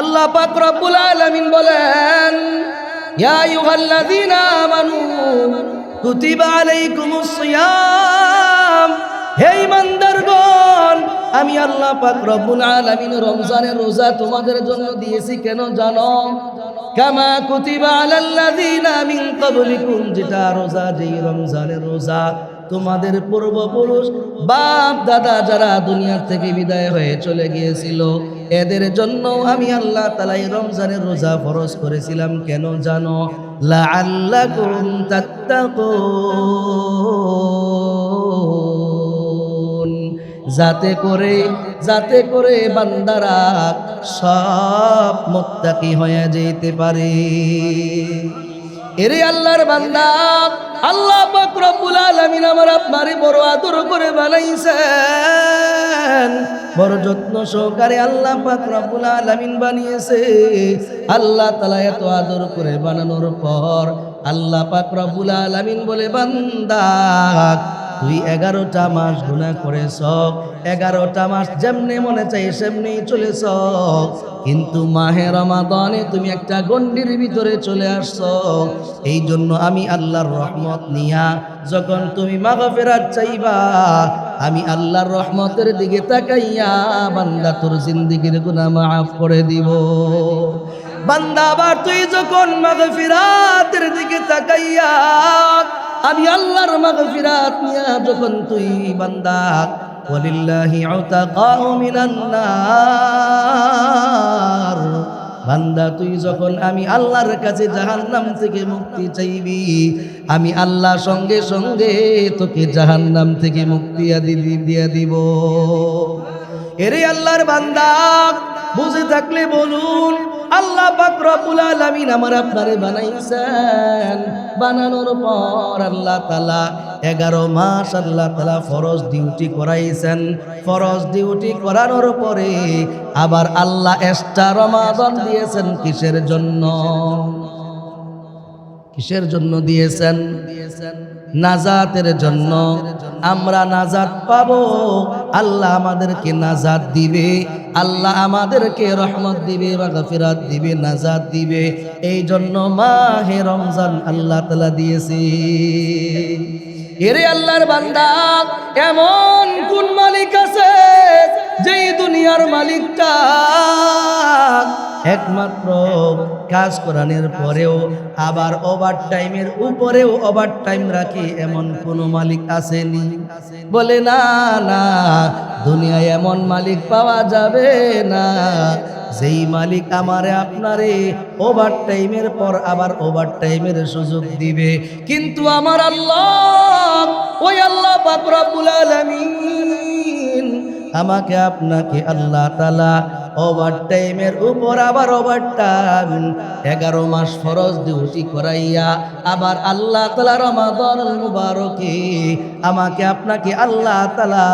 আল্লাহ পাক রব্বুল আলামিন বলেন, ইয়া আইয়ুহাল্লাযীনা আমানু কুতিবা আলাইকুমুস সিয়াম, হে ঈমানদারগণ, আমি আল্লাহ পাক রব্বুল আলামিন রমজানের রোজা তোমাদের জন্য দিয়েছি কেন জানো? কামা কুতিবা আলাল্লাযীনা মিন ক্বাবলিকুম, যেটা রোজা, যেই রমজানের রোজা তোমাদের পূর্বপুরুষ বাপ দাদা যারা দুনিয়া থেকে বিদায় হয়ে চলে গিয়েছিল এদের জন্য আমি আল্লাহ তাআলা এই রমজানের রোজা ফরজ করেছিলাম কেন জানো? লাআল্লাকুম তাত্তাকুন, যাতে করে বান্দারা সব মুত্তাকি হয়ে যেতে পারে। এরে আল্লাহর বান্দা, আল্লাহ পাক রব্বুল আলামিন আমার আপনারে বড় আদর করে বানাইছেন, বড় যত্ন সহকারে আল্লাহ পাক রব্বুল আলামিন বানিয়েছে। আল্লাহ তাআলা এত আদর করে বানানোর পর আল্লাহ পাক রব্বুল আলামিন বলে, বান্দা তুই 11টা মাস গুনাহ করেছ, 11টা মাস যেমনি মনে চাই সেমনি চলেছ, কিন্তু মাহে রমাদানে তুমি একটা গণ্ডির ভিতরে চলে আসছো। এই জন্য আমি আল্লাহর রহমত নিয়া যখন তুমি মাগফিরাত চাইবা, আমি আল্লাহর রহমতের দিকে তাকাইয়া বান্দা তোর জিন্দেগীর গুনাহ মাফ করে দিব। বান্দা আবার তুই যখন মাগফিরাতের দিকে তাকাইয়া আমি আল্লাহর মাগফিরাত নিয়া যখন তুই বান্দা ওয়ালিল্লাহি উতাকাউ মিনান নার, বান্দা তুই যখন আমি আল্লাহর কাছে জাহান্নাম থেকে মুক্তি চাইবি, আমি আল্লাহ সঙ্গে সঙ্গে তোকে জাহান্নাম থেকে মুক্তি দিয়ে দিব। এরে আল্লাহর বান্দা, বুঝে থাকলে বলুন, আল্লাহ পাক রব্বুল আলামিন আমার আপনারে বানাইছেন, বানানোর পর আল্লাহ তাআলা 11 মাস আল্লাহ তাআলা ফরজ ডিউটি করাইছেন। ফরজ ডিউটি করানোর পরে আবার আল্লাহ এক্সট্রা রমাদান দিয়েছেন কিসের জন্য? কিসের জন্য দিয়েছেন? নাজাতের জন্য। আমরা নাজাত পাবো, আল্লাহ আমাদেরকে নাজাত দিবে, আল্লাহ আমাদেরকে রহমত দিবে, মাগফিরাত দিবে, নাজাত দিবে। এই জন্য মাহে রমজান আল্লাহ তাআলা দিয়েছে। এরে আল্লাহর বান্দা, এমন কোন মালিক আছে যেই দুনিয়ার মালিকটা একমাত্র কাজ করানোর পরেও আবার ওভার টাইমের উপরেও ওভার টাইম রাখে, এমন কোন মালিক আসেনি? বলে না না, দুনিয়ায় এমন মালিক পাওয়া যাবে না যেই মালিক আমারে আপনারে ওভার টাইমের পর আবার ওভার টাইমের সুযোগ দিবে। কিন্তু আমার আল্লাহ, ওই আল্লাহ পাক রব্বুল আলামিন আমাকে আপনাকে আল্লাহ তাআলা ওভার টাইমের উপর আবার ওভার টাইম 11 মাস ফরজ ডিউটি করাইয়া আবার আল্লাহ তাআলা রমাদানুল মুবারকে আমাকে আপনাকে আল্লাহ তাআলা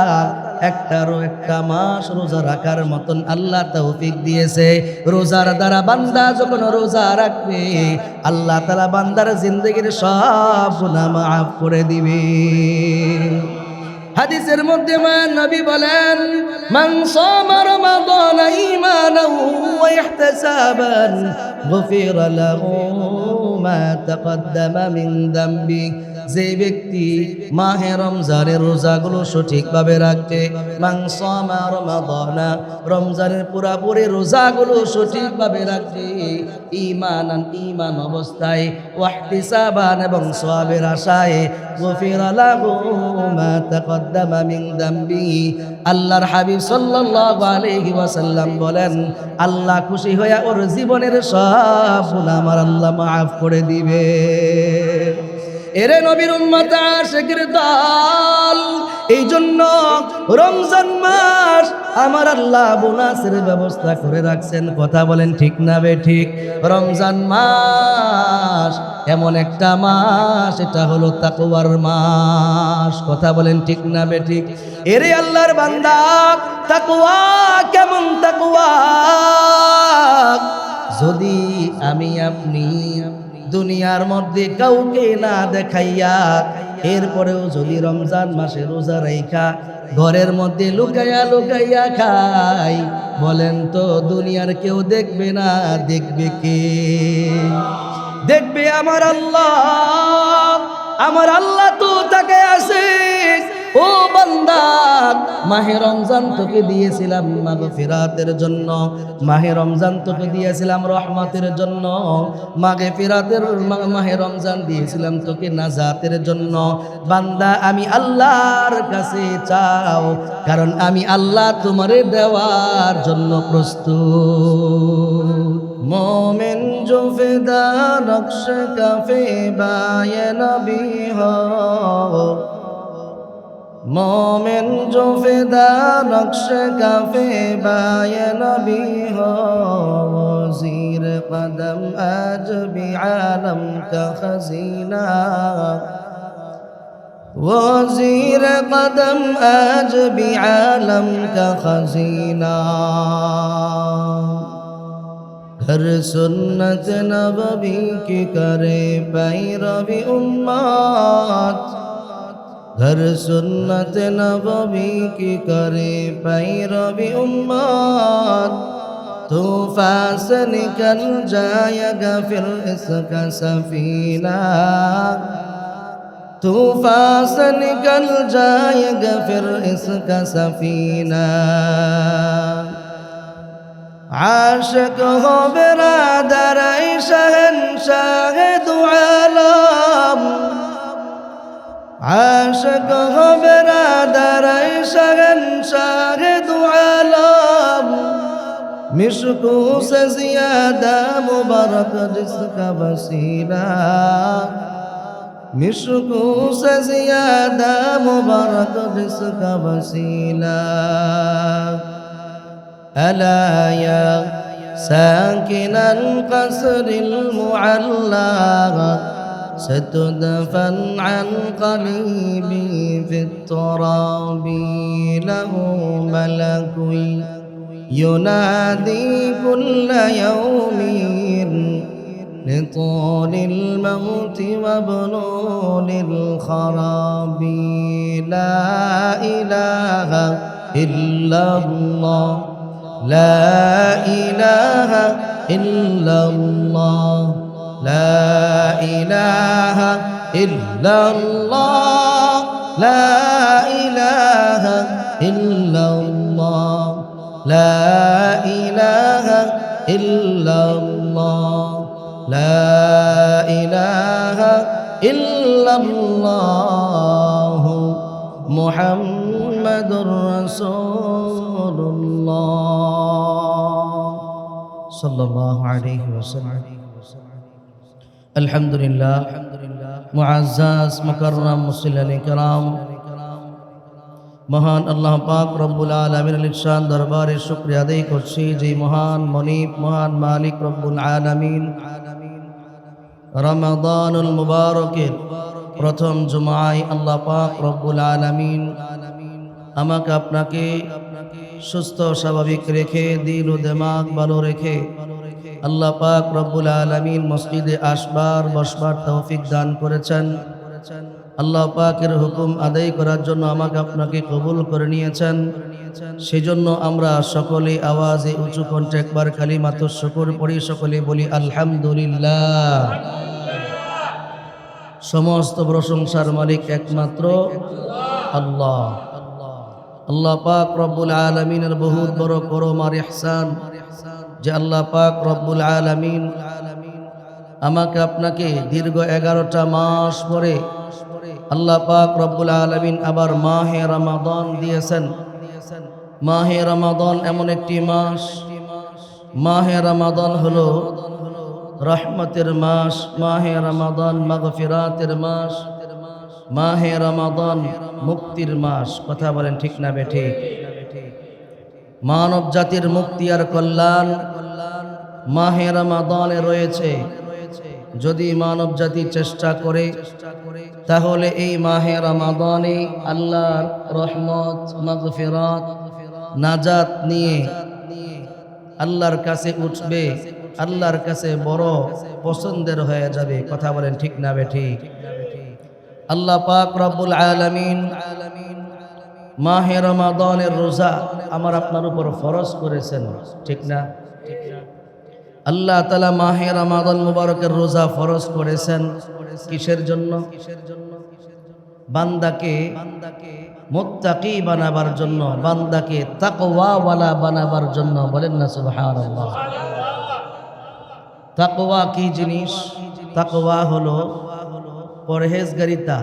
একটা মাস রোজা রাখার মতন আল্লাহ তৌফিক দিয়েছে। রোজার দ্বারা বান্দা যখন রোজা রাখবে, আল্লাহ তাআলা বান্দার জিন্দেগীর সব গুনাহ মাফ করে দিবে। হাদিসের মধ্যে নবী বলেন, মান সামা রমাদান ঈমানান ওয়া ইহতিসাবান গুফিরা লাহু মা তাকদ্দামা মিন যামবি। যে ব্যক্তি মাহে রমজানের রোজাগুলো সঠিকভাবে রাখবে, মান সামা রমাদান, রমজানের পুরাপুরি রোজাগুলো সঠিকভাবে রাখবে, ঈমানান, ঈমান অবস্থায়, ওয়া ইহতিসাবান, এবং সওয়াবের আশায়, গুফিরা লাহু মা তাকদ্দামা মিন যামবি। আল্লাহর হাবিব সাল্লাল্লাহু আলাইহি ওয়াসাল্লাম বলেন, আল্লাহ খুশি হয়ে ওর জীবনের সব গুনাহ আমার আল্লাহ মাফ করে দিবে। এরে নবীর উম্মত আশিকের দল, এই জন্য রমজান মাস আমার আল্লাহ বোনাসের ব্যবস্থা করে রাখছেন। কথা বলেন ঠিক না বে ঠিক? রমজান মাস এমন একটা মাস, এটা হলো তাকওয়ার মাস। কথা বলেন ঠিক না বে ঠিক? এরে আল্লাহর বান্দা, তাকওয়া কেমন তাকওয়া? যদি আমি আপনি দুনিয়ার মধ্যে কাউকে না দেখাইয়া এরপরেও যদি রমজান মাসে রোজা রাইখা ঘরের মধ্যে লুকাইয়া লুকাইয়া খাই, বলেন তো দুনিয়ার কেউ দেখবে না, দেখবে কে? দেখবে আমার আল্লাহ। আমার আল্লাহ তো তাকে আছে, ও বান্দা মাহে রমজান তোকে দিয়েছিলাম মাগফিরাতের জন্য, মাহে রমজান তোকে দিয়েছিলাম রহমতের জন্য, মাহে রমজান দিয়েছিলাম তোকে নাজাতের জন্য। বান্দা আমি আল্লাহর কাছে চাও, কারণ আমি আল্লাহ তোমারে দেওয়ার জন্য প্রস্তুত। मोमिन जो फिदा नक्श कफे बाय नबी हो, मोमिन जो फिदा नक्श कफे बाय नबी हो, ज़ीर कदम आज भी आलम का खजीना, वो ज़ीर कदम आज भी आलम का खजीना। हर सुन्नत नबवी की करे पैरवी उम्मत, हर सुन्नत नबवी की करे पैरवी उम्मत, तूफान से निकल जाएगा फिर इसका सफीना, तूफान से निकल जाएगा फिर इसका सफीना। आशिक हो बिरादर शहंशाह दो आलम, आशिक हो बिरादर शहंशाह दो आलम, मिश्को से ज़्यादा मुबारक जिसका वसीला, मिश्को से ज़्यादा मुबारक जिसका वसीला। ألا يا ساكن القصر المعلى ستدفن عن قليبي في التراب، له ملك ينادي كل يوم لطول الموت وبنون الخراب. لا إله إلا الله، لا إله إلا الله، لا إله إلا الله، لا إله إلا الله، لا إله إلا الله، لا إله إلا الله محمد رسول الله صلى الله عليه وسلم। الحمد لله মুআজ্জাজ মুকাররম মুসল্লিন কিরাম, মহান আল্লাহ পাক রব্বুল আলামিনের ইরশাদ দরবারে শুকরিয়া আদায় করছি যে মহান মনিব মহান মালিক রব্বুল আলামিন রমাদানুল মুবারকের প্রথম জুমায় আল্লাহ পাক রব্বুল আলামিন আমাকে আপনাকে সুস্থ স্বাভাবিক রেখে দিল ও দিমাগ ভালো রেখে আল্লাহ পাক রব্বুল আলামিন মসজিদে আসবার বসবার তৌফিক দান করেছেন। আল্লাহ পাকের হুকুম আদায় করার জন্য আমাকে আপনাকে কবুল করে নিয়েছেন। সেজন্য আমরা সকলে আওয়াজে উঁচু কণ্ঠে একবার কালিমাতুশ শুকর পড়ি, সকলে বলি আলহামদুলিল্লাহ। সমস্ত প্রশংসার মালিক একমাত্র আল্লাহ। আল্লাহ পাক রব্বুল আলামিনের বহুত বড় করম আর ইহসান যে আল্লাহ পাক রব্বুল আলামিন আমাকে আপনাকে দীর্ঘ 11টা মাস পরে আল্লাহ পাক রব্বুল আলামিন আবার মাহে রমাদান দিয়েছেন। মাহে রমাদান এমন একটি মাস, মাহে রমাদান হলো রহমতের মাস, মাহে রমাদান মাগফিরাতের মাস, মাহে রমাদান মুক্তির মাস। কথা বলেন ঠিক না বেঠিক? মানব জাতির মুক্তি আর কল্যাণ মাহে রমাদানে রয়েছে। যদি মানব জাতি চেষ্টা করে তাহলে এই মাহে রমাদানে আল্লাহর রহমত মাগফিরাত নাজাত নিয়ে আল্লাহর কাছে উঠবে, আল্লাহর কাছে বড় পছন্দের হয়ে যাবে। কথা বলেন ঠিক না বেঠিক? আল্লাহ পাক রব্বুল আলামিন মাহে রমাদানের রোজা আমার আপনার উপর ফরজ করেছেন, ঠিক না? আল্লাহ তাআলা মাহে রমাদান মুবারকের রোজা ফরজ করেছেন কিসের জন্য? বান্দাকে মুত্তাকি বানাবার জন্য, বান্দাকে তাকওয়াওয়ালা বানাবার জন্য। বলেন না সুবহানাল্লাহ। তাকওয়া কি জিনিস? তাকওয়া হলো পরহেজগারিতা,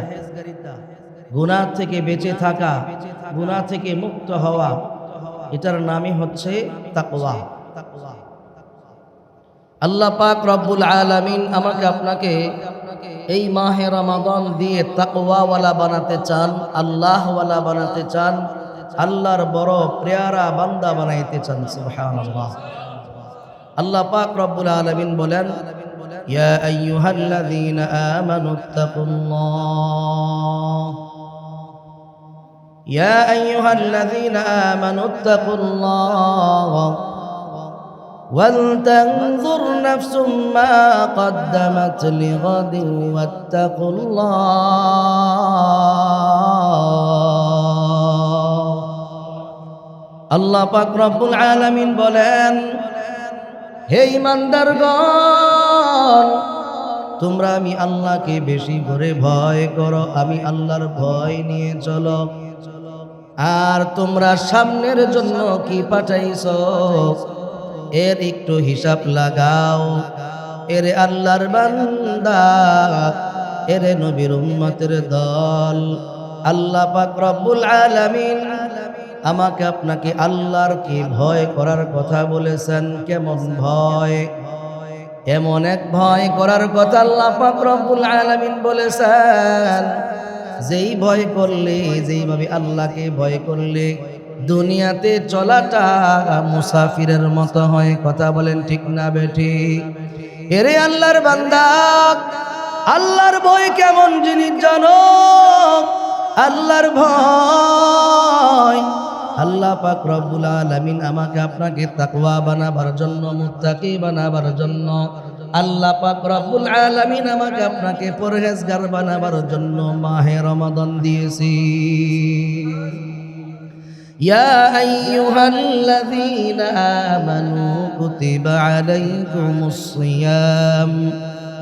গুনাহ থেকে বেঁচে থাকা, গুনাহ থেকে মুক্ত হওয়া, এটার নামই হচ্ছে তাকওয়া। আল্লাহ পাক রব্বুল আলামিন আমাকে আপনাকে এই মাহে রমাদান দিয়ে তাকওয়াওয়ালা বানাতে চান, আল্লাহওয়ালা বানাতে চান, আল্লাহর বড় প্রিয়ারা বান্দা বানাইতে চান। সুবহানাল্লাহ। আল্লাহ পাক রব্বুল আলামিন বলেন, ইয়া আইয়ুহাল্লাযীনা আমানুত্তাকুল্লাহ, ইয়া আইয়ুহাল্লাযীনা আমানুত্তাকুল্লাহ ولتنظر نفس ما قدمت لغد واتقوا الله। আল্লাহ পাক রব্বুল আলামিন বলেন, হে ঈমানদারগণ, তোমরা আমি আল্লাহকে বেশি করে ভয় করো, আমি আল্লাহর ভয় নিয়ে চলো। আর তোমরা সামনের জন্য কি পাঠাইছো এর একটু হিসাব লাগাও। এরে আল্লাহর বান্দা, এরে নবীর উম্মতের দল, আল্লাহ পাক রব্বুল আলামিন আমাকে আপনাকে আল্লাহর কি ভয় করার কথা বলেছেন। কেমন ভয়? এমন এক ভয় করার কথা আল্লাহ পাক রব্বুল আলামিন বলেছেন, যেই ভয় করলে, যেইভাবে আল্লাহকে ভয় করলে দুনিয়াতে চলাটা মুসাফিরের মতো হয়। কথা বলেন ঠিক না বেঠি? এরে আল্লাহর বান্দা, আল্লাহর ভয় কেমন জিনিস জানো? আল্লাহর ভয়, আল্লাহ পাক রব্বুল আলামিন আমাকে আপনাকে তাকওয়া বানাবার জন্য, মুত্তাকি বানাবার জন্য, আল্লাহ পাক রব্বুল আলামিন আমাকে আপনাকে পরহেজগার বানাবার জন্য মাহে রমাদান দিয়েছি। يا أيها الذين آمنوا كتب عليكم الصيام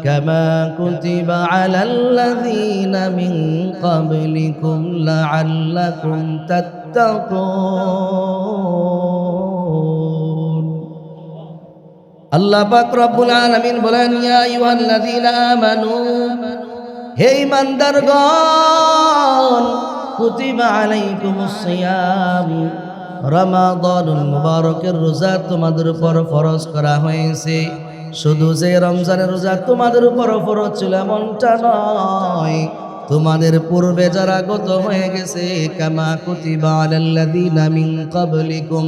كما كتب على الذين من قبلكم لعلكم تتقون। আল্লাহ পাক রব্বুল আলামিন বলেন, ইয়া আইয়ুহাল্লাযীনা আমানু, হে ঈমানদারগণ, কুতিবা আলাইকুমুস সিয়াম, রমাদানুল মুবারকের রোজা তোমাদের উপর ফরজ করা হয়েছে। শুধু যে রমজানের রোজা তোমাদের উপর ফরজ ছিল এমনটা নয়, তোমাদের পূর্বে যারা গত হয়ে গেছে, কামা কুতিবা আলাল্লাযীনা মিন ক্বাবলিকুম,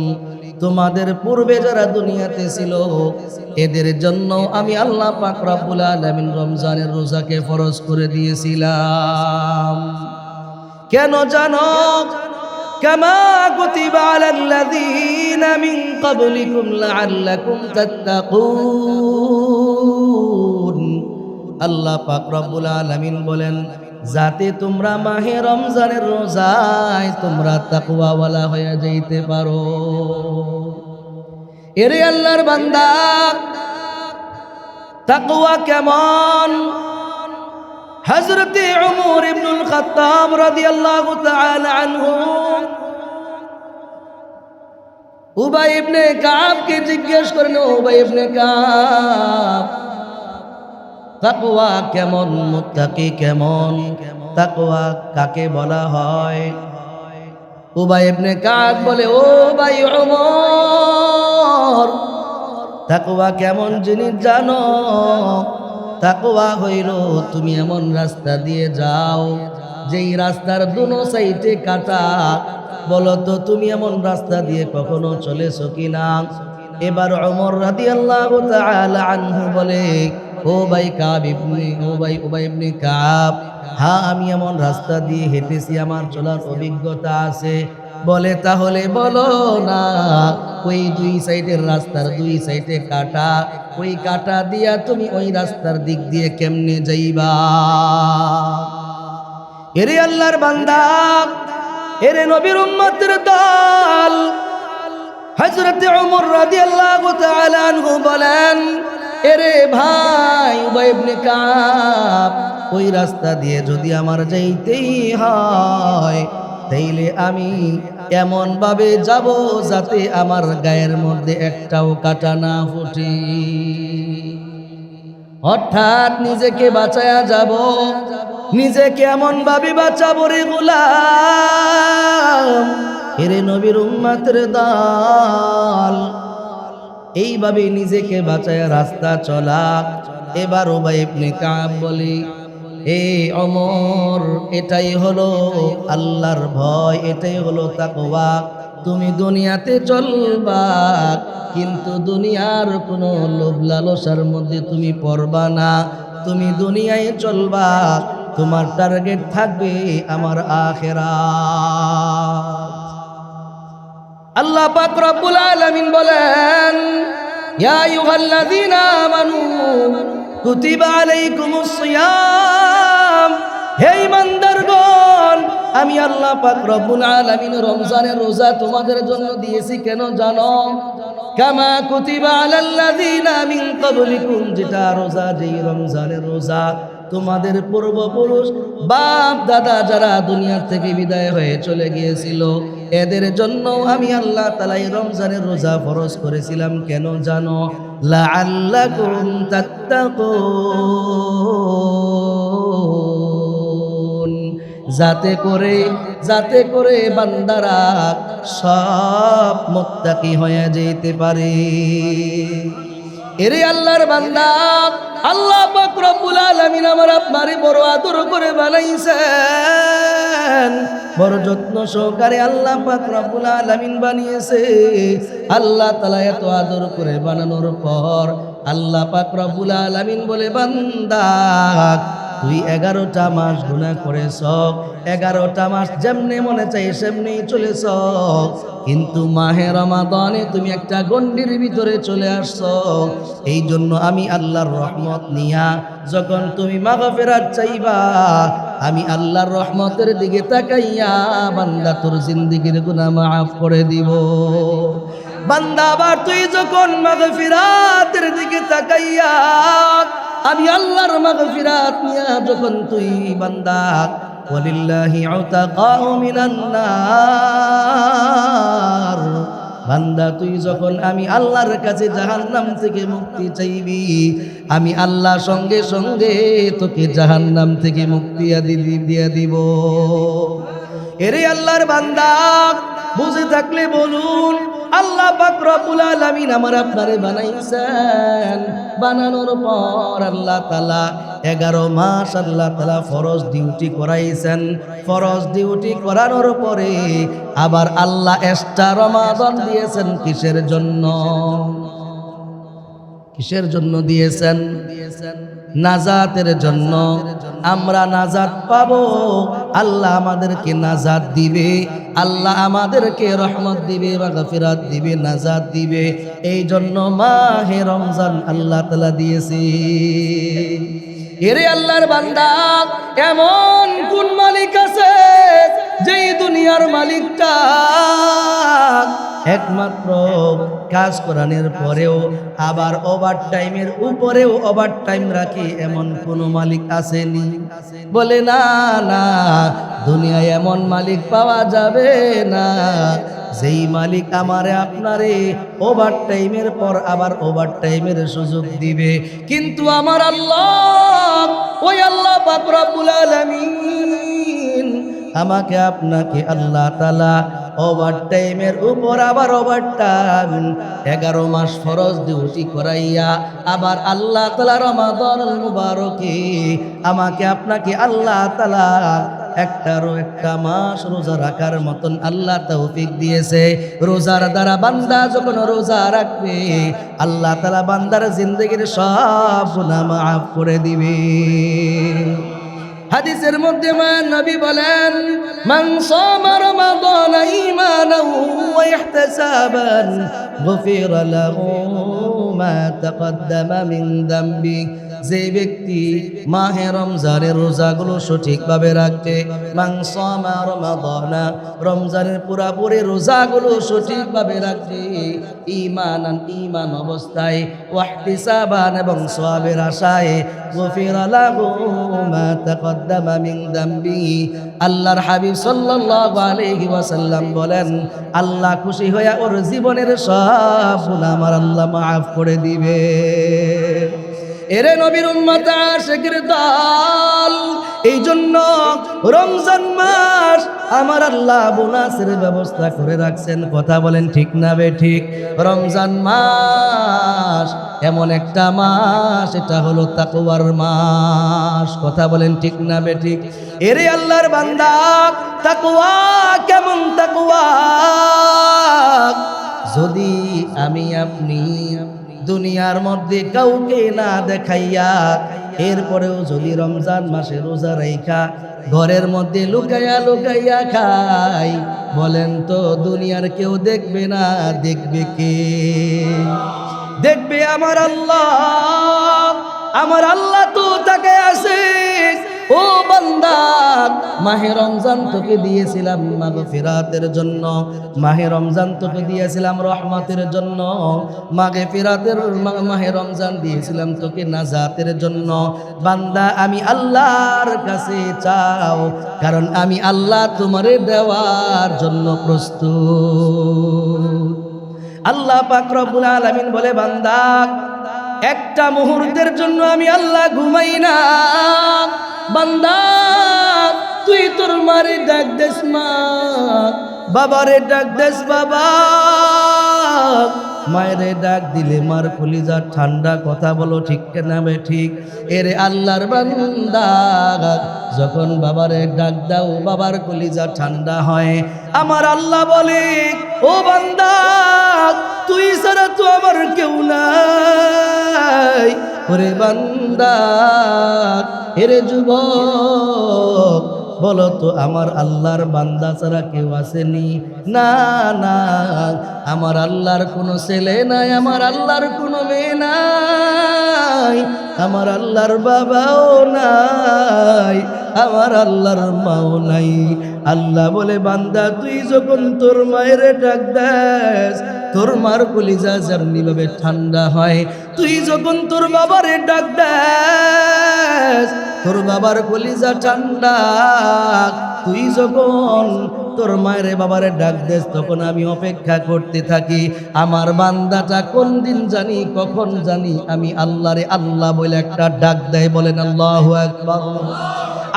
তোমাদের পূর্বে যারা দুনিয়াতে ছিল এদের জন্য আমি আল্লাহ পাক রব্বুল আলামিন রমজানের রোজাকে ফরজ করে দিয়েছিলাম। কেন জানো? কামা কুতিবা আলাল্লাযীনা মিন ক্বাবলিকুম লাআল্লাকুম তাত্তাকুন। আল্লাহ পাক রব্বুল আলামিন বলেন, যাতে তোমরা মাহে রমজানের রোজায় তোমরা তাকওয়াওয়ালা হয়ে যাইতে পারো। এরে আল্লাহর বান্দা, তাকওয়া কেমন? হযরতে উমর ইবনুল খাত্তাব রাদিয়াল্লাহু তাআলা আনহু উবাই ইবনে কাবকে জিজ্ঞেস করেন, উবাই ইবনে কাব, তাকওয়া কেমন, মুত্তাকি কেমন, তাকওয়া কাকে বলা হয়? উবাই ইবনে কাব বলে, ও ভাই ওমর, তাকওয়া কেমন জিনিস জানো? তাকওয়া হইল তুমি এমন রাস্তা দিয়ে যাও যেই রাস্তার দুনো সাইডে কাটা। বলো তো তুমি এমন রাস্তা দিয়ে কখনো চলেছো কিনা? এবার ওমর রাদিয়াল্লাহু তাআলা আনহু বলে, ও ভাই কাব ইবনে, উবাই ইবনে কাব, হ্যাঁ আমি এমন রাস্তা দিয়ে হেঁটেছি, আমার চলার অভিজ্ঞতা আছে। বলে, তাহলে বলো না ওই দুই সাইডের রাস্তার দুই সাইডে কাটা, ওই কাটা দিয়া তুমি ওই রাস্তার দিক দিয়ে কেমনে যাইবা? এরে আল্লাহর বান্দা, এরে নবীর উম্মতের দল, হযরত ওমর রাদিয়াল্লাহু তাআলা আনহু বলেন, এরে ভাই উবাই ইবনে কাব, ওই রাস্তা দিয়ে যদি আমার যাইতেই হয় তাইলে আমি এমন ভাবে যাব যাতে আমার গায়ের মধ্যে একটাও কাঁটা না ফুটে। অর্থাৎ নিজেকে বাঁচায়া যাব, নিজেকে এমন ভাবে বাঁচাবো রে গোলাম, এরে নবীর উম্মতের দল, এইভাবে নিজেকে বাঁচায়া রাস্তা চলা। এবার উবাই ইবনে কাব বলি, এ ওমর, এটাই হলো আল্লাহর ভয়, এটাই হলো তাকওয়া। তুমি দুনিয়াতে চলবা, কিন্তু দুনিয়ার কোনো লোভ লালসার মধ্যে তুমি পড়বা না। তুমি দুনিয়ায় চলবা, তোমার টার্গেট থাকবে আমার আখিরাত। আল্লাহ পাক রব্বুল আলামিন বলেন, ইয়া আইয়ুহাল্লাযীনা আমানু কুতিবা আলাইকুমুস সিয়াম, হে ঈমানদারগণ, আমি আল্লাহ পাক রব্বুল আলামিন রমজানের রোজা তোমাদের জন্য দিয়েছি। কেন জানো? কামা কুতিবা আলাল্লাযীনা মিন ক্বাবলিকুম, যেটা রোজা, যেই রমজানের রোজা তোমাদের পূর্বপুরুষ বাপ দাদা যারা দুনিয়া থেকে বিদায় হয়ে চলে গিয়েছিল, এদের জন্য আমি আল্লাহ তাআলা এই রমজানের রোজা ফরজ করেছিলাম। কেন জানো? লাআল্লাকুম তাত্তাকুন, যাতে করে বান্দারা সব মুত্তাকি হয়ে যেতে পারে। এরে আল্লাহর বান্দা, আল্লাহ পাক রব্বুল আলামিন আমার আপনারে বড় আদর করে বানাইছেন, বড় যত্ন সহকারে আল্লাহ পাক রব্বুল আলামিন বানিয়েছে। আল্লাহ তাআলা এত আদর করে বানানোর পর আল্লাহ পাক রব্বুল আলামিন বলে, বান্দা তুই 11টা মাস গুনাহ করেছ, 11টা মাস যেমনি মনে চাই সেমনি চলেছ, কিন্তু মাহে রমাদানে তুমি একটা গণ্ডির ভিতরে চলে আসছো। এই জন্য আমি আল্লাহর রহমত নিয়া যখন তুমি মাগফিরাত চাইবা, আমি আল্লাহর রহমতের দিকে তাকাইয়া বান্দা তোর জিন্দেগীর গুনাহ মাফ করে দিব। বান্দা আবার তুই যখন মাগফিরাতের দিকে তাকাইয়া আমি আল্লাহর মাগফিরাত নিয়া যখন তুই বান্দা, ওয়ালিল্লাহি উতাকাউ মিনান নার, বান্দা তুই যখন আমি আল্লাহর কাছে জাহান্নাম থেকে মুক্তি চাইবি, আমি আল্লাহ সঙ্গে সঙ্গে তোকে জাহান্নাম থেকে মুক্তি দিয়ে দিব। এরে আল্লাহর বান্দা, বুঝে থাকলে বলুন, আল্লাহ পাক রব্বুল আলামিন আমার আপনারে বানাইছেন। বানানোর পর আল্লাহ তাআলা 11 মাস আল্লাহ তাআলা ফরজ ডিউটি করাইছেন। ফরজ ডিউটি করানোর পরে আবার আল্লাহ এক্সট্রা রমাদান দিয়েছেন। কিসের জন্য? কিসের জন্য দিয়েছেন? নাজাতের জন্য। আমরা নাজাত পাবো, আল্লাহ আমাদেরকে নাজাত দিবে, আল্লাহ আমাদেরকে রহমত দিবে, মাগফিরাত দিবে, নাজাত দিবে। এই জন্য মাহে রমজান আল্লাহ তাআলা দিয়েছে। এরে আল্লাহর বান্দা, এমন কোন মালিক আছে যেই দুনিয়ার মালিকটা একমাত্র কাজ করানোর পরেও আবার ওভার টাইমের উপরেও ওভার টাইম রাখে? এমন কোন মালিক আসেনি? বলে না না, দুনিয়ায় এমন মালিক পাওয়া যাবে না যেই মালিক আমারে আপনারে ওভার টাইমের পর আবার ওভার টাইমের সুযোগ দিবে। কিন্তু আমার আল্লাহ, ওই আল্লাহ পাক রব্বুল আলামিন আমাকে আপনাকে আল্লাহ তাআলা ওভার টাইমের উপর আবার ওভার টাইম 11 মাস ফরজ ডিউটি করাইয়া আবার আল্লাহ তাআলা রমাদানুল মুবারকে আমাকে আপনাকে আল্লাহ তাআলা একটা মাস রোজা রাখার মতন আল্লাহ তৌফিক দিয়েছে। রোজার দ্বারা বান্দা যখন রোজা রাখবে, আল্লাহ তাআলা বান্দার জিন্দেগীর সব গুনাহ মাফ করে দিবে। হাদিসের মধ্যে নবী বলেন, মান সামা রমাদান ঈমানান ওয়া ইহতিসাবান গুফিরা লাহু মা তাকদ্দামা মিন যামবি। যে ব্যক্তি মাহে রমজানের রোজাগুলো সঠিকভাবে রাখবে, মান সামা রমাদানা, রমজানের পুরাপুরি রোজাগুলো সঠিকভাবে রাখবে, ঈমান অবস্থায়, ওয়াহতিসাবান এবং সওয়াবের আশায়, গুফিরা লাহু মা তাকদ্দামা মিন যামবিহি। আল্লাহর হাবিব সাল্লাল্লাহু আলাইহি ওয়াসাল্লাম বলেন, আল্লাহ খুশি হয়ে ওর জীবনের সব গুনাহ আমার আল্লাহ মাফ করে দিবে। এরে নবীর উম্মত আশিকের দল, এই জন্য রমজান মাস আমার আল্লাহ বোনাসের ব্যবস্থা করে রাখছেন। কথা বলেন ঠিক না বে ঠিক? রমজান মাস এমন একটা মাস, এটা হলো তাকওয়ার মাস। কথা বলেন ঠিক না বে ঠিক? এরে আল্লাহর বান্দা, তাকওয়া কেমন তাকওয়া? যদি আমি আপনি দুনিয়ার মধ্যে কাউকে না দেখাইয়া এরপরেও যদি রমজান মাসে রোজা রাইখা ঘরের মধ্যে লুকাইয়া লুকাইয়া খাই, বলেন তো দুনিয়ার কেউ দেখবে না? দেখবে কে? দেখবে আমার আল্লাহ। আমার আল্লাহ তো তাকে আছে। ও বান্দা, মাহে রমজান তোকে দিয়েছিলাম মাগফিরাতের জন্য, মাহে রমজান তোকে দিয়েছিলাম রহমতের জন্য, মাহে রমজান দিয়েছিলাম তোকে নাজাতের জন্য। বান্দা, আমি আল্লাহর কাছে চাও, কারণ আমি আল্লাহ তোমারে দেওয়ার জন্য প্রস্তুত। আল্লাহ পাক রব্বুল আলামিন বলে, বান্দা একটা মুহূর্তের জন্য আমি আল্লাহ ঘুমাই না। বান্দা, তুই তোর মারে ডাক দেস মা, বাবারে ডাক দেস বাবা। মায়েরে ডাক দিলে মার কলিজা ঠান্ডা। কথা বলো ঠিক না বে ঠিক? এরে আল্লাহর বান্দা, যখন বাবারে ডাক দাও বাবার কলিজা ঠান্ডা হয়। আমার আল্লাহ বলে, ও বান্দা, তুই ছাড়া তো আমার কেউ নাই। ওরে বান্দা, এরে যুবক, বলো তো আমার আল্লাহর বান্দা ছাড়া কেউ আসেনি? না না, আমার আল্লাহর কোনো ছেলে নাই, আমার আল্লাহর কোনো মেয়ে নাই, আমার আল্লাহর বাবাও নাই, আমার আল্লাহর মাও নাই। আল্লাহ বলে, বান্দা তুই যখন তোর মায়ের ডাক দেস, তোর মার কলিজা যেমনি ভাবে ঠান্ডা হয়, তুই যখন তোর বাবারে ডাক দেস, তোর বাবার কলিজা ঠান্ডা। তুই যখন তোর মায়ের বাবারে ডাক দেস, তখন আমি অপেক্ষা করতে থাকি আমার বান্দাটা কোন দিন জানি, কখন জানি আমি আল্লাহরে আল্লাহ বলে একটা ডাক দেয়। বলেন আল্লাহু আকবার।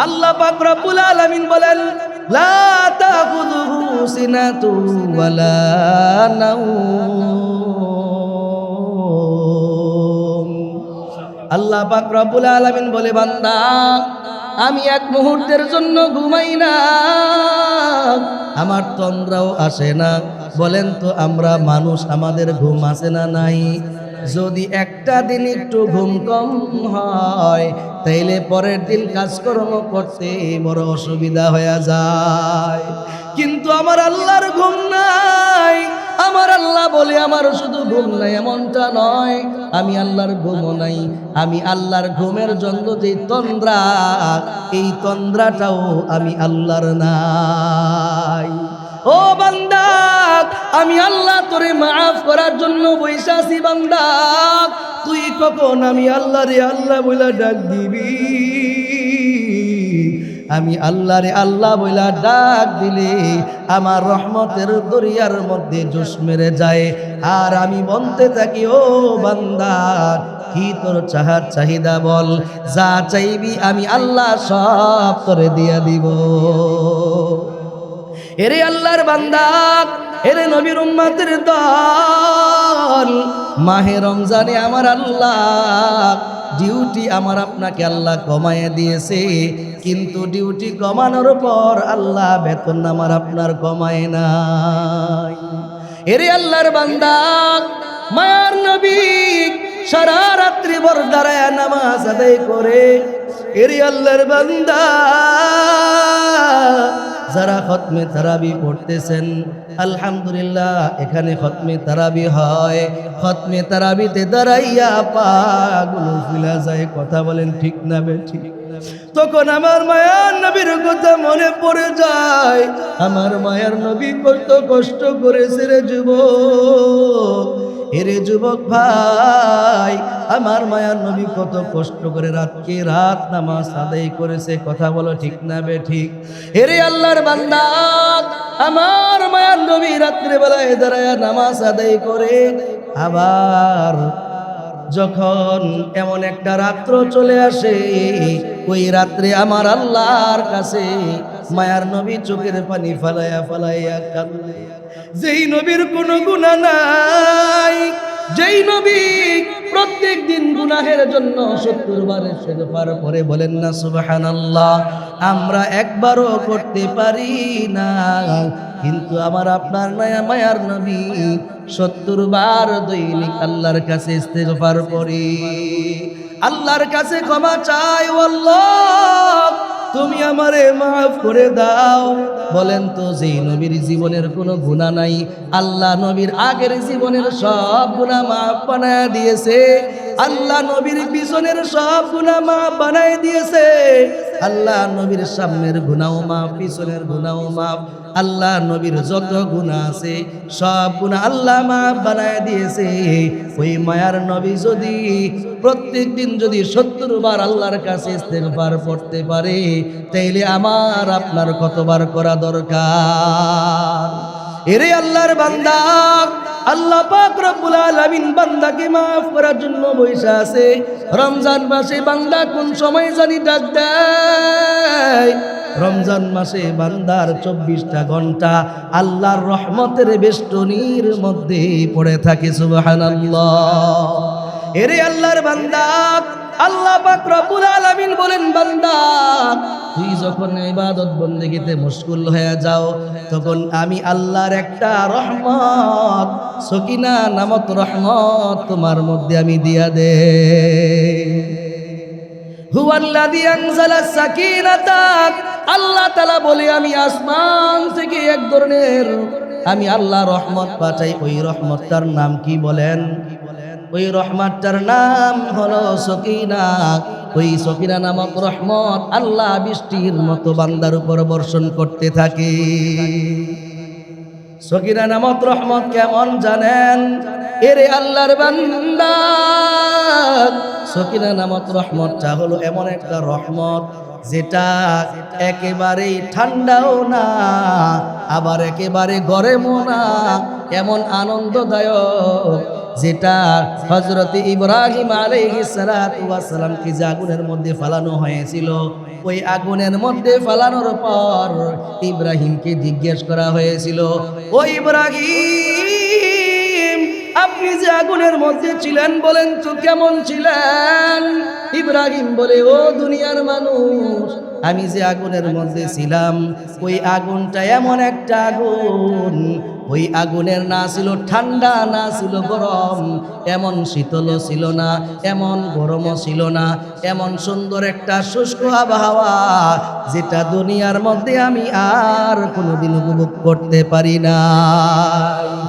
আল্লাহ পাক রব্বুল আলামিন বলেন, লা তাখুযুহু সিনাতু ওয়ালা নাওম। আল্লাহ পাক রব্বুল আলামিন বলে, বান্দা আমি এক মুহূর্তের জন্য ঘুমাই না, আমার তন্দ্রাও আসে না। বলেন তো আমরা মানুষ, আমাদের ঘুম আসে না নাই? যদি একটা দিন একটু ঘুম কম হয়, তাইলে পরের দিন কাজকর্ম করতে বড় অসুবিধা হয়ে যায়। কিন্তু আমার আল্লাহর ঘুম নাই। আমার আল্লাহ বলে, আমার শুধু ঘুম নাই এমনটা নয়, আমি আল্লাহর ঘুমও নাই। আমি আল্লাহর ঘুমের জন্য যে তন্দ্রা, এই তন্দ্রাটাও আমি আল্লাহর নাই। ও বান্দা, আমি আল্লাহ তোরে মাফ করার জন্য বৈশা আছি। বান্দা, তুই কখন আমি আল্লাহ রে আল্লাহ বইলা ডাক দিবি? আমি আল্লাহ রে আল্লাহ বইলা ডাক দিলে আমার রহমতের দরিয়ার মধ্যে জোশ মেরে যায়। আর আমি বলতে থাকি, ও বান্দা, কি তোর চাহিদা বল, যা চাইবি আমি আল্লাহ সব তোরে দিয়া দিব। এরে আল্লাহর বান্দা, এরে নবীর উম্মতের দল, মাহে রমজানে আমার আল্লাহ ডিউটি আমার আপনাকে আল্লাহ কমায় দিয়েছে, কিন্তু ডিউটি কমানোর পর আল্লাহ বেতন আমার আপনার কমায় নাই। এরে আল্লাহর বান্দা, মায়ার নবী সারা রাত্রি রাত্রিভর দাঁড়ায় নামাজ আদায় করে। এর আল্লাহর বান্দা যারা খতমে তারাবি পড়তেছেন, আলহামদুলিল্লাহ এখানে খতমে তারাবি হয়। খতমে তারাবিতে দাঁড়াইয়া পাগুলো ফিলা যায়। কথা বলেন ঠিক না বেঠিক? তখন আমার মায়ার নবীর কথা মনে পড়ে যায়। আমার মায়ার নবী কত কষ্ট করেছে রে যুবক। এরে যুবক ভাই, আমার মায়ার নবী কত কষ্ট করে রাতকে রাত নামাজ আদায় করেছে। কথা বলো ঠিক না বেঠিক? এরে আল্লাহর বান্দা, আমার মায়ার নবী রাত্রে বেলায় দাঁড়ায় নামাজ আদায় করে। আবার যখন এমন একটা রাত্র চলে আসে, ওই রাত্রে আমার আল্লাহর কাছে মায়ার নবী চোখের পানি ফালাইয়া ফালাইয়া কাঁদে। যেই নবীর কোনো গুনাহ নাই, যেই নবী প্রত্যেক দিন গুনাহের জন্য 70 বার ইস্তেগফার করে, বলেন না সুবহানাল্লাহ। আমরা একবারও করতে পারি না, কিন্তু আমার আপনার মায়ার নবী 70 বার দৈনিক আল্লাহর কাছে ইস্তেগফার করি, আল্লাহর কাছে ক্ষমা চাই। ও আল্লাহ, তুমি আমারে মাফ করে দাও। বলেন তো, যেই নবীর জীবনের কোনো গুনাহ নাই, আল্লাহ নবীর আগের জীবনের সব গুনাহ মাফ বানায় দিয়েছে। আল্লাহ নবীর পিছনের সব গুনাহ মাফ বানায় দিয়েছে। আল্লাহ নবীর সামনের গুনাহ মাফ, পিছনের গুনাহ মাফ। আল্লাহ নবীর যত গুনাহ আছে সব গুনাহ আল্লাহ মাফ বানায় দিয়েছে। ওই মায়ার নবী যদি প্রত্যেক দিন যদি 70 বার আল্লাহর কাছে ইস্তেগফার পড়তে পারে, তাইলে আমার আপনার কতবার করা দরকার? এরে আল্লাহর বান্দা, আল্লাহ পাক রব্বুল আলামিন বান্দাকে মাফ করার জন্য বৈশা আছে। রমজান মাসে বান্দা কোন সময় জানি ডাক দেয়। রমজান মাসে বান্দার 24টা ঘন্টা আল্লাহর রহমতের বেষ্টনীর মধ্যে পড়ে থাকে। সুবহানাল্লাহ। এরে আল্লাহর বান্দা, আল্লাহ পাক রব্বুল আলামিন বলেন, বান্দা তুই যখন ইবাদত বন্দেগীতে মশগুল হয়ে যাও, তখন আমি আল্লাহর একটা রহমত, সকিনা নামক রহমত তোমার মধ্যে আমি দিয়া দে। হুয়াল্লাযী আনজালাস সাকিনাতা, আল্লাহ তাআলা বলে আমি আসমান থেকে এক ধরনের আমি আল্লাহ রহমত পাঠাই। ওই রহমতটার নাম কি বলেন? ওই রহমতটার নাম হলো সকিনা। ওই সকিনা নামক রহমত আল্লাহ বৃষ্টির মতো বান্দার উপর বর্ষণ করতে থাকে। সকিনা নামক রহমত কেমন জানেন? এরে আল্লাহর বান্দা, সকিনা নামক রহমতটা হলো এমন একটা রহমত যেটা একেবারেই ঠান্ডাও না, আবার একেবারে গরমও না, এমন আনন্দদায়ক, যেটা হযরত ইব্রাহিম আলাইহিস সালাতু ওয়াস সালামকে যে আগুনের মধ্যে ফালানো হয়েছিল, ওই আগুনের মধ্যে ফালানোর পর ইব্রাহিমকে জিজ্ঞেস করা হয়েছিল, ও ইব্রাহিম, আপনি যে আগুনের মধ্যে ছিলেন, বলেন তো কেমন ছিলেন? ইব্রাহিম বলে, ও দুনিয়ার মানুষ, আমি যে আগুনের মধ্যে ছিলাম, ওই আগুনটা এমন একটা আগুন, ওই আগুনের না ছিল ঠান্ডা, না ছিল গরম, এমন শীতলও ছিল না, এমন গরমও ছিল না, এমন সুন্দর একটা শুষ্ক আবহাওয়া, যেটা দুনিয়ার মধ্যে আমি আর কোনোদিন উপভোগ করতে পারি না।